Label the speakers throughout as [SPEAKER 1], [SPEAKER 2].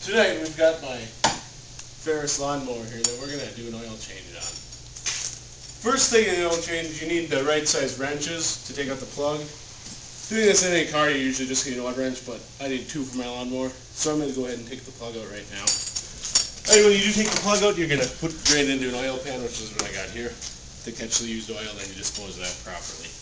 [SPEAKER 1] Tonight we've got my Ferris lawnmower here that we're going to do an oil change on. First thing in the oil change, you need the right size wrenches to take out the plug. Doing this in any car, you usually just get one wrench, but I need two for my lawnmower, so I'm going to go ahead and take the plug out right now. And when you do take the plug out, you're going to put drain into an oil pan, which is what I got here, to catch the used oil, then you dispose of that properly.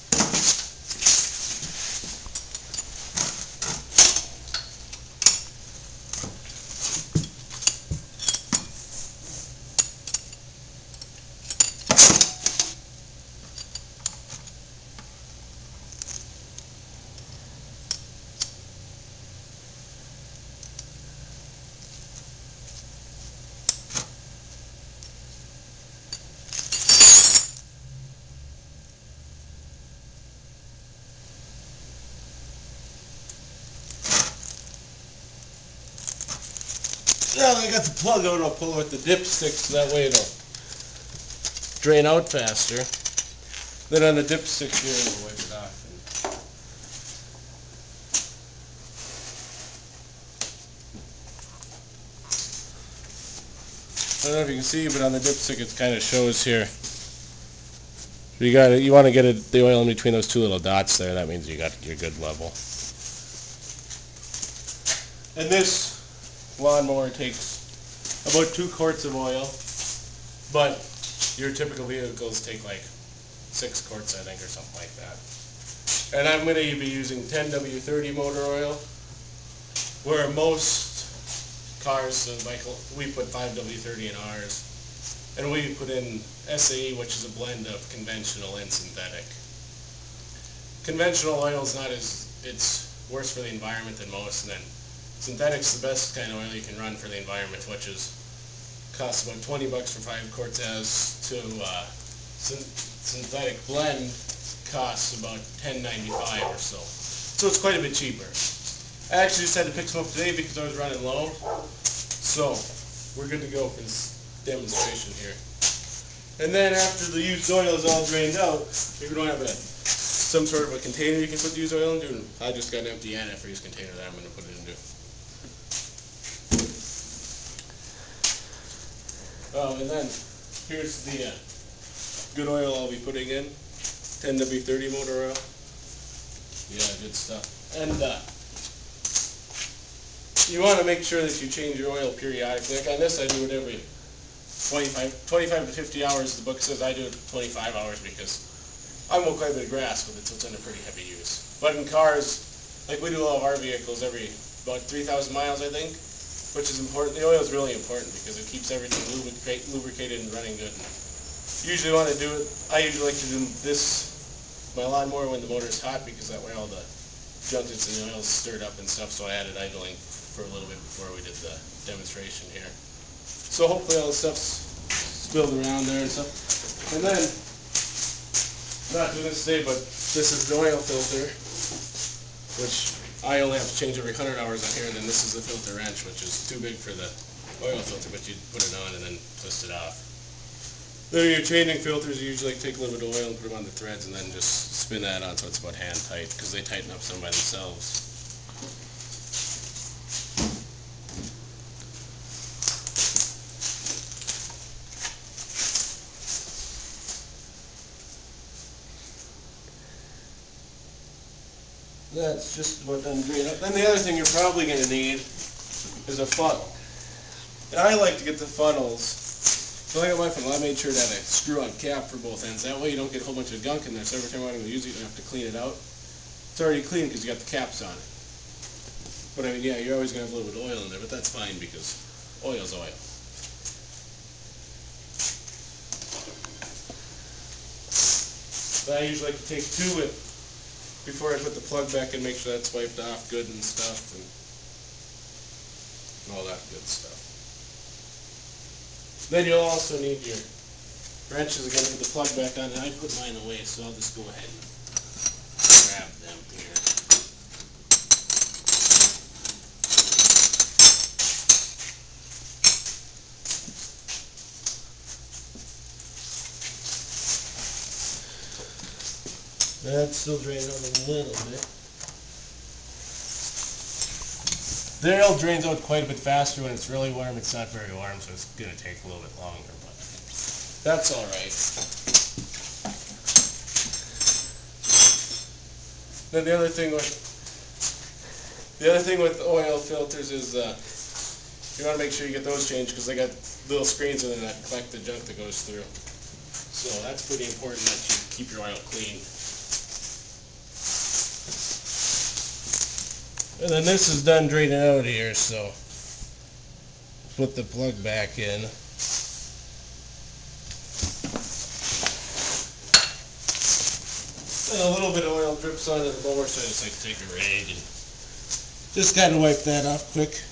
[SPEAKER 1] Now that I got the plug out, I'll pull out the dipstick so that way it'll drain out faster. Then on the dipstick here, we'll wipe it off. I don't know if you can see, but on the dipstick it kind of shows here. You want to get the oil in between those two little dots there. That means you got your good level. And this lawnmower takes about 2 quarts of oil, but your typical vehicles take like 6 quarts, I think, or something like that. And I'm going to be using 10W30 motor oil, where most cars, we put 5W30 in ours, and we put in SAE, which is a blend of conventional and synthetic. Conventional oil is it's worse for the environment than most, and then synthetic's the best kind of oil you can run for the environment, which costs about 20 bucks for 5 quarts, as to synthetic blend costs about $10.95 or so. So it's quite a bit cheaper. I actually just had to pick some up today because I was running low. So we're good to go for this demonstration here. And then after the used oil is all drained out, if you don't have some sort of a container you can put the used oil into, I just got an empty antifreeze container that I'm going to put it into. And then here's the good oil I'll be putting in, 10W30 motor oil. Yeah, good stuff. And you want to make sure that you change your oil periodically. Like on this, I do it every 25 to 50 hours. The book says I do it 25 hours because I mow quite a bit of grass with it, so it's under pretty heavy use. But in cars, like we do all of our vehicles every about 3,000 miles, I think, which is important. The oil is really important because it keeps everything lubricated and running good. You usually want to do it, I usually like to do my lawnmower when the motor is hot, because that way all the junk that's in the oil is stirred up and stuff, so I had it idling for a little bit before we did the demonstration here. So hopefully all the stuff's spilled around there and stuff. And then, not doing this today, but this is an oil filter, which I only have to change every 100 hours on here, and then this is the filter wrench, which is too big for the oil filter, but you put it on and then twist it off. Then when you're changing filters, you usually take a little bit of oil and put them on the threads and then just spin that on so it's about hand tight, because they tighten up some by themselves. That's just about done green up. Then the other thing you're probably going to need is a funnel. And I like to get the funnels. So I got my funnel, I made sure that I screw on cap for both ends. That way you don't get a whole bunch of gunk in there, so every time I want to use it, you don't have to clean it out. It's already clean because you got the caps on it. But I mean, yeah, you're always going to have a little bit of oil in there, but that's fine because oil's oil. But I usually like to take 2 before I put the plug back and make sure that's wiped off good and stuff, and all that good stuff. Then you'll also need your wrenches again to put the plug back on, and I put mine away, so I'll just go ahead and grab them here. That's still draining out a little bit. The oil drains out quite a bit faster when it's really warm. It's not very warm, so it's going to take a little bit longer, but that's all right. Then the other thing with oil filters is you want to make sure you get those changed because they got little screens in them that collect the junk that goes through. So that's pretty important that you keep your oil clean. And then this is done draining out here, so put the plug back in. And a little bit of oil drips onto the mower, so I just like to take a rag and just kind of wipe that off quick.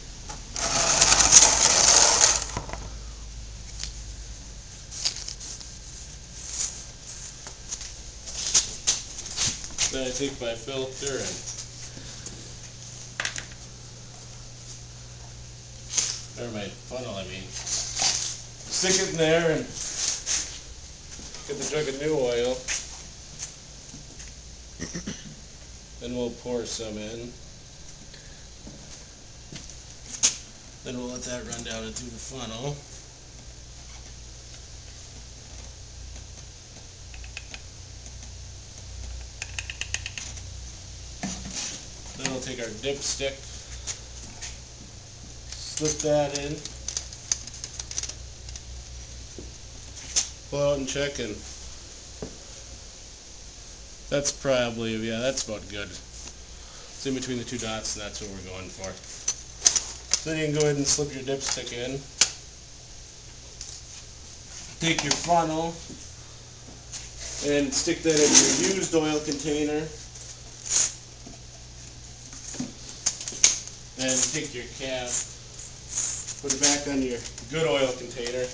[SPEAKER 1] Then I take my filter and or my funnel, stick it in there and get the jug of new oil. Then we'll pour some in. Then we'll let that run down into the funnel. Then we'll take our dipstick, slip that in, pull out and check, and that's probably, yeah, that's about good. It's in between the two dots, and that's what we're going for. So then you can go ahead and slip your dipstick in. Take your funnel and stick that in your used oil container. And take your cap, put it back on your good oil container.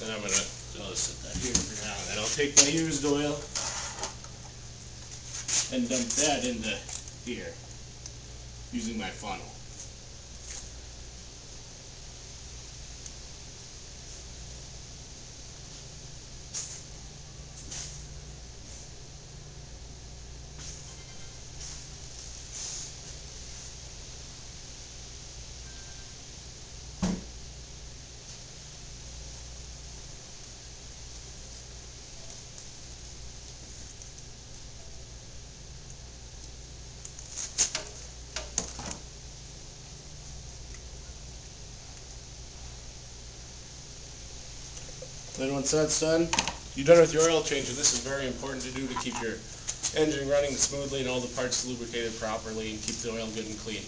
[SPEAKER 1] Then I'll just set that here for now. Then I'll take my used oil and dump that into here using my funnel. Then once that's done, you're done with your oil change, and this is very important to do to keep your engine running smoothly and all the parts lubricated properly and keep the oil good and clean.